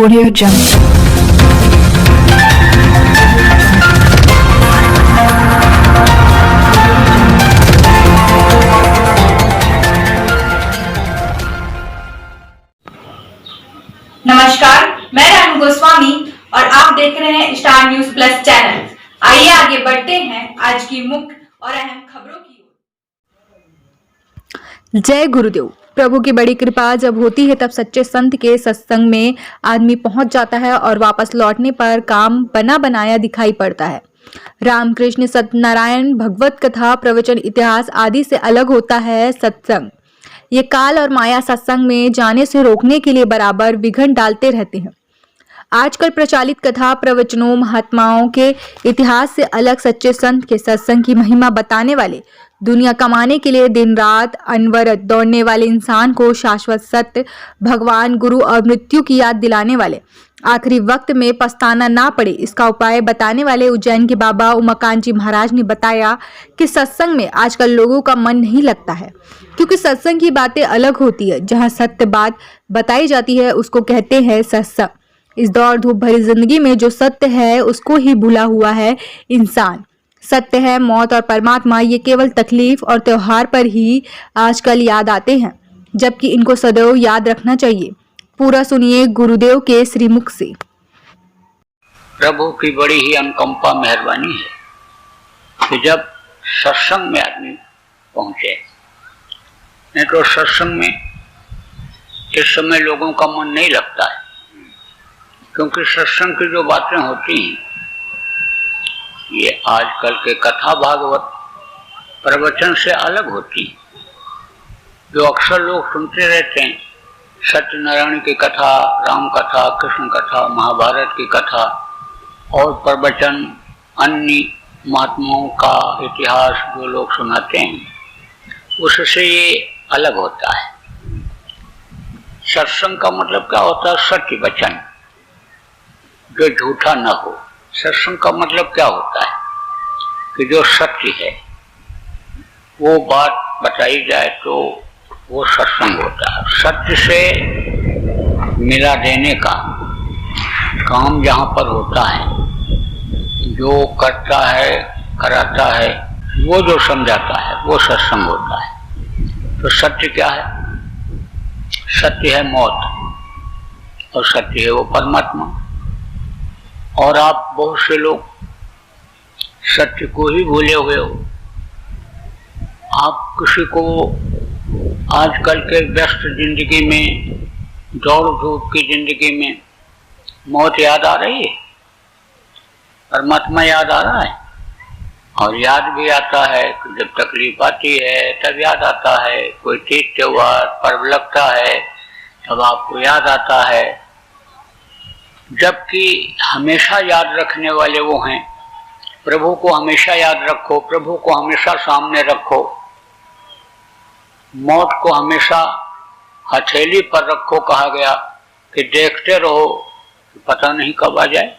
Audio Jungle. नमस्कार, मैं रानू गोस्वामी और आप देख रहे हैं स्टार न्यूज प्लस चैनल। आइए आगे बढ़ते हैं आज की मुख्य और अहम खबरों की ओर। जय गुरुदेव। प्रभु की बड़ी कृपा जब होती है तब सच्चे संत के सत्संग में आदमी पहुंच जाता है और वापस लौटने पर काम बना बनाया दिखाई पड़ता है। रामकृष्ण सत्यनारायण भगवत कथा प्रवचन इतिहास आदि से अलग होता है सत्संग। ये काल और माया सत्संग में जाने से रोकने के लिए बराबर विघ्न डालते रहते हैं। आजकल प्रचलित कथा प्रवचनों महात्माओं के इतिहास से अलग सच्चे संत के सत्संग की महिमा बताने वाले, दुनिया कमाने के लिए दिन रात अनवरत दौड़ने वाले इंसान को शाश्वत सत्य, भगवान, गुरु और मृत्यु की याद दिलाने वाले, आखिरी वक्त में पछताना ना पड़े इसका उपाय बताने वाले उज्जैन के बाबा उमाकांत जी महाराज ने बताया कि सत्संग में आजकल लोगों का मन नहीं लगता है, क्योंकि सत्संग की बातें अलग होती है। जहाँ सत्य बात बताई जाती है उसको कहते हैं सत्संग। इस दौड़ धूप भरी जिंदगी में जो सत्य है उसको ही भूला हुआ है इंसान। सत्य है मौत और परमात्मा, ये केवल तकलीफ और त्योहार पर ही आजकल याद आते हैं, जबकि इनको सदैव याद रखना चाहिए। पूरा सुनिए गुरुदेव के श्रीमुख से। प्रभु की बड़ी ही अनुकंपा मेहरबानी है कि जब सत्संग में आदमी पहुंचे, नहीं तो सत्संग में इस समय लोगों का मन नहीं लगता है, क्योंकि सत्संग की जो बातें होती हैं ये आजकल के कथा भागवत प्रवचन से अलग होती है। जो अक्सर लोग सुनते रहते हैं, सत्यनारायण की कथा, राम कथा, कृष्ण कथा, महाभारत की कथा और प्रवचन, अन्य महात्माओं का इतिहास जो लोग सुनाते हैं, उससे ये अलग होता है। सत्संग का मतलब क्या होता है? सत्य वचन जो झूठा न हो। सत्संग का मतलब क्या होता है कि जो सत्य है वो बात बताई जाए तो वो सत्संग होता है। सत्य से मिला देने का काम जहाँ पर होता है, जो करता है कराता है, वो जो समझाता है वो सत्संग होता है। तो सत्य क्या है? सत्य है मौत और सत्य है वो परमात्मा। और आप बहुत से लोग सत्य को ही भूले हुए हो। आप किसी को आजकल के व्यस्त जिंदगी में, दौड़ धूप की जिंदगी में मौत याद आ रही है, परमात्मा याद आ रहा है। और याद भी आता है कि जब तकलीफ आती है तब याद आता है, कोई तीज त्योहार पर्व लगता है तब आपको याद आता है। जबकि हमेशा याद रखने वाले वो हैं। प्रभु को हमेशा याद रखो, प्रभु को हमेशा सामने रखो, मौत को हमेशा हथेली पर रखो। कहा गया कि देखते रहो, पता नहीं कब आ जाए।